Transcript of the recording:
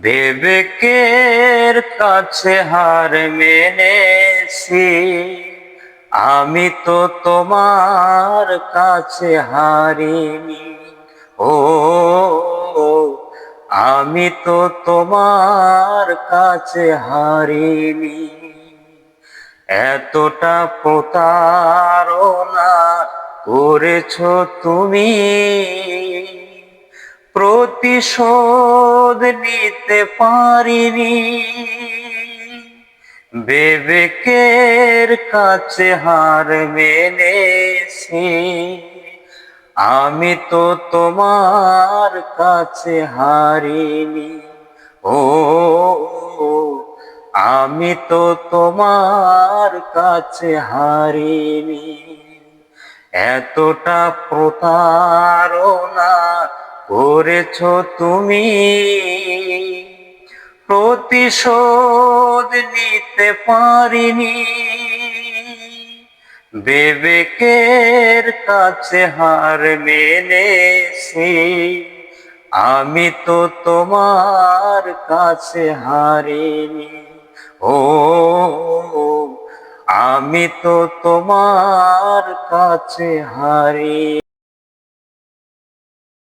বিবেকের কাছে হার মেনেছি, আমি তো তোমার কাছে হারিনি। ও, আমি তো তোমার কাছে হারিনি। এতটা প্রতারণা করেছো তুমি, প্রতিশোধ নিতে পারিনি। বিবেকের কাছে হার মেনেছি, আমি তো তোমার কাছে হারিনি। ও, আমি তো তোমার কাছে হারিনি। এতটা প্রতারণা করেছো তুমি, প্রতিশোধ নিতে পারিনি। বিবেকের কাছে হার মেনেছি, আমি তো তোমার কাছে হারিনি। ও, আমি তো তোমার কাছে হারিনি।